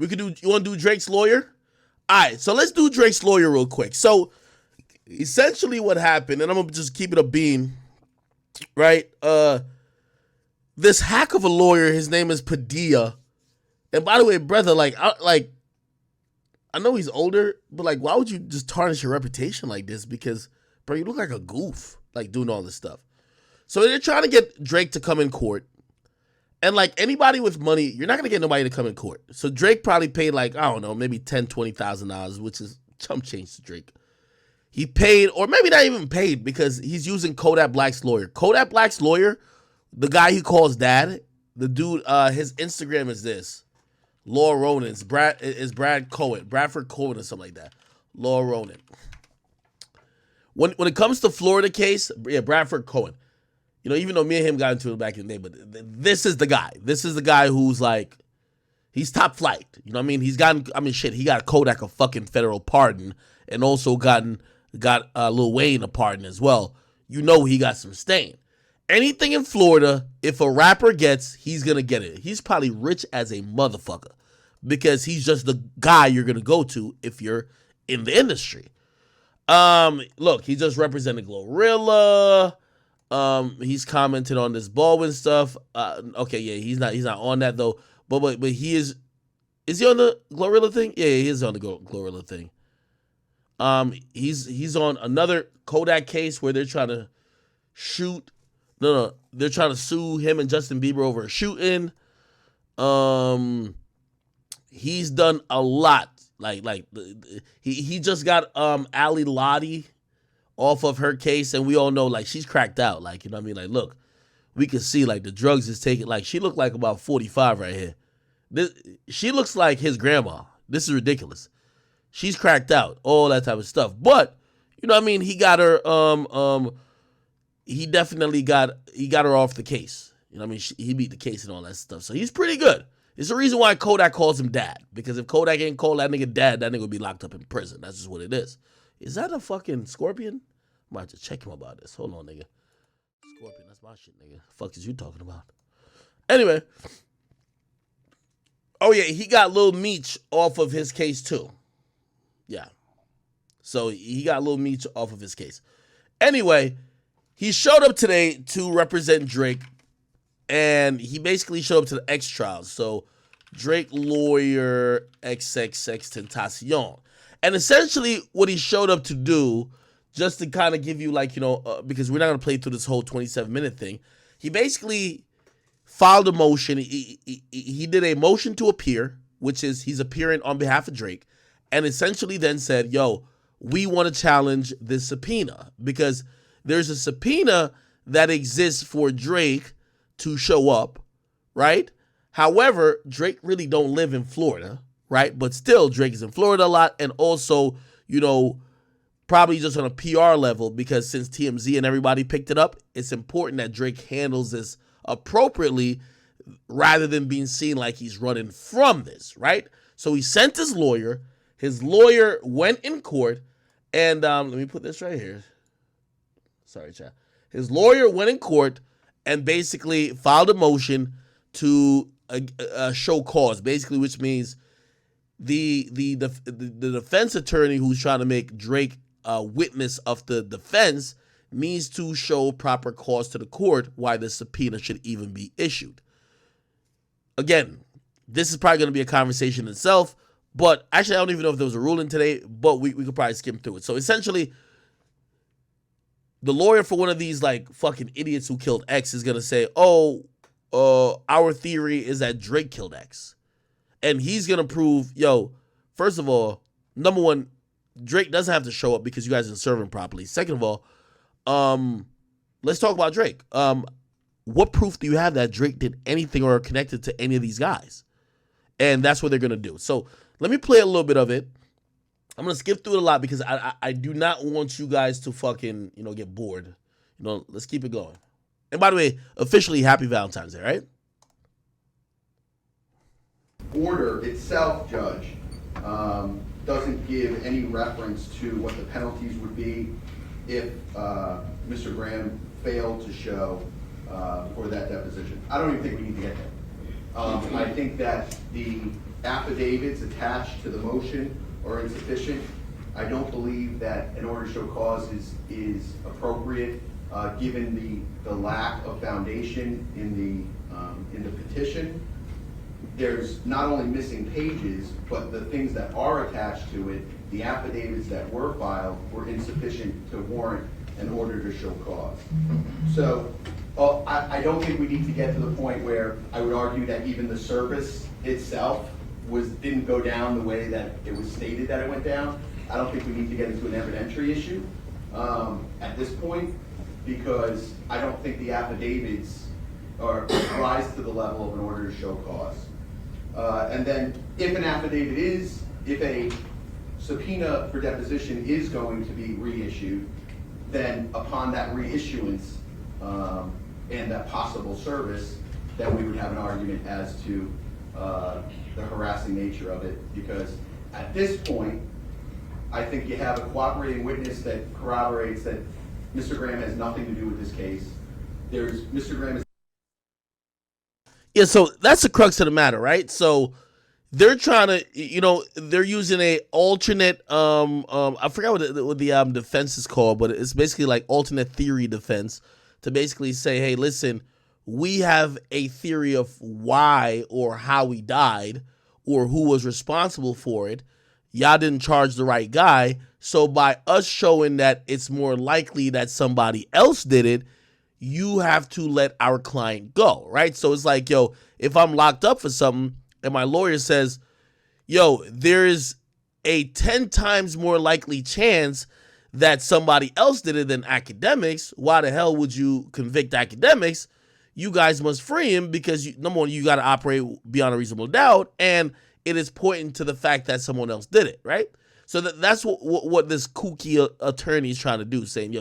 We could do. You want to do Drake's lawyer? All right. So let's do Drake's lawyer real quick. So essentially, what happened, and I'm gonna just keep it a beam, right? This hack of a lawyer. His name is Padilla. And by the way, brother, I know he's older, but like, why would you just tarnish your reputation like this? Because, bro, you look like a goof, like doing all this stuff. So they're trying to get Drake to come in court. And like anybody with money, you're not gonna get nobody to come in court. So Drake probably paid like, I don't know, maybe $10,000, $20,000, which is chump change to Drake. He paid, or maybe not even paid, because he's using Kodak Black's lawyer. Kodak Black's lawyer, the guy he calls dad, the dude, his Instagram is this. Law Ronan. It's Brad Cohen. Bradford Cohen or something like that. Law Ronan. When it comes to Florida case, yeah, Bradford Cohen. You know, even though me and him got into it back in the day, but this is the guy. This is the guy who's like, he's top flight. You know what I mean? He got Kodak a fucking federal pardon and also got Lil Wayne a pardon as well. You know he got some stain. Anything in Florida, if a rapper gets, he's going to get it. He's probably rich as a motherfucker because he's just the guy you're going to go to if you're in the industry. Look, he just represented Glorilla. He's commented on this Baldwin stuff. Okay, yeah, he's not on that though. But he is he on the Glorilla thing? Yeah, he is on the Glorilla thing. He's on another Kodak case where they're trying to shoot. No, they're trying to sue him and Justin Bieber over a shooting. He's done a lot. He just got Ali Lottie off of her case, and we all know like she's cracked out. Like, you know what I mean? Like, look, we can see like the drugs is taking. Like, she looked like about 45 right here. She looks like his grandma. This is ridiculous. She's cracked out, all that type of stuff. But you know what I mean? He got her. He definitely got her off the case. You know what I mean? He beat the case and all that stuff. So he's pretty good. It's the reason why Kodak calls him dad. Because if Kodak ain't called that nigga dad, that nigga would be locked up in prison. That's just what it is. Is that a fucking scorpion? I might have to check him about this. Hold on, nigga. Scorpion, that's my shit, nigga. The fuck is you talking about? Anyway. Oh, yeah, he got Lil Meech off of his case, too. Yeah. So he got Lil Meech off of his case. Anyway, he showed up today to represent Drake, and he basically showed up to the X trials. So Drake lawyer XXX Tentacion. And essentially what he showed up to do, just to kind of give you like, you know, because we're not going to play through this whole 27-minute thing, he basically filed a motion. He did a motion to appear, which is he's appearing on behalf of Drake, and essentially then said, yo, we want to challenge this subpoena because there's a subpoena that exists for Drake to show up, right? However, Drake really don't live in Florida, right? But still, Drake is in Florida a lot, and also, you know, probably just on a PR level, because since TMZ and everybody picked it up, it's important that Drake handles this appropriately rather than being seen like he's running from this, right? So he sent his lawyer. His lawyer went in court, and let me put this right here. Sorry, chat. His lawyer went in court and basically filed a motion to show cause, basically, which means the defense attorney who's trying to make Drake a witness of the defense needs to show proper cause to the court why the subpoena should even be issued. Again, this is probably going to be a conversation in itself, but actually, I don't even know if there was a ruling today, but we could probably skim through it. So essentially, the lawyer for one of these like fucking idiots who killed X is gonna say, our theory is that Drake killed X. And he's gonna prove, yo, first of all, number one, Drake doesn't have to show up because you guys didn't serve him properly. Second of all, let's talk about Drake. What proof do you have that Drake did anything or connected to any of these guys? And that's what they're gonna do. So let me play a little bit of it. I'm going to skip through it a lot because I do not want you guys to fucking, you know, get bored. You know, let's keep it going. And by the way, officially, happy Valentine's Day, right? Order itself, Judge, doesn't give any reference to what the penalties would be if Mr. Graham failed to show for that deposition. I don't even think we need to get there. I think that the affidavits attached to the motion are insufficient. I don't believe that an order to show cause is appropriate, given the lack of foundation in the petition. There's not only missing pages, but the things that are attached to it, the affidavits that were filed, were insufficient to warrant an order to show cause. So I don't think we need to get to the point where I would argue that even the service itself didn't go down the way that it was stated that it went down. I don't think we need to get into an evidentiary issue at this point, because I don't think the affidavits rise to the level of an order to show cause. And then if an affidavit if a subpoena for deposition is going to be reissued, then upon that reissuance and that possible service, then we would have an argument as to the harassing nature of it. Because at this point, I think you have a cooperating witness that corroborates that Mr. Graham has nothing to do with this case. Mr. Graham is... Yeah, so that's the crux of the matter, right? So they're trying to, they're using a alternate, I forgot what the defense is called, but it's basically like alternate theory defense to basically say, hey, listen, we have a theory of why or how he died or who was responsible for it. Y'all didn't charge the right guy. So by us showing that it's more likely that somebody else did it, you have to let our client go, right? So it's like, yo, if I'm locked up for something and my lawyer says, yo, there is a 10 times more likely chance that somebody else did it than Akademiks, why the hell would you convict Akademiks? You guys must free him because, number one, you got to operate beyond a reasonable doubt, and it is pointing to the fact that someone else did it, right? So that's what this kooky attorney is trying to do, saying, yo,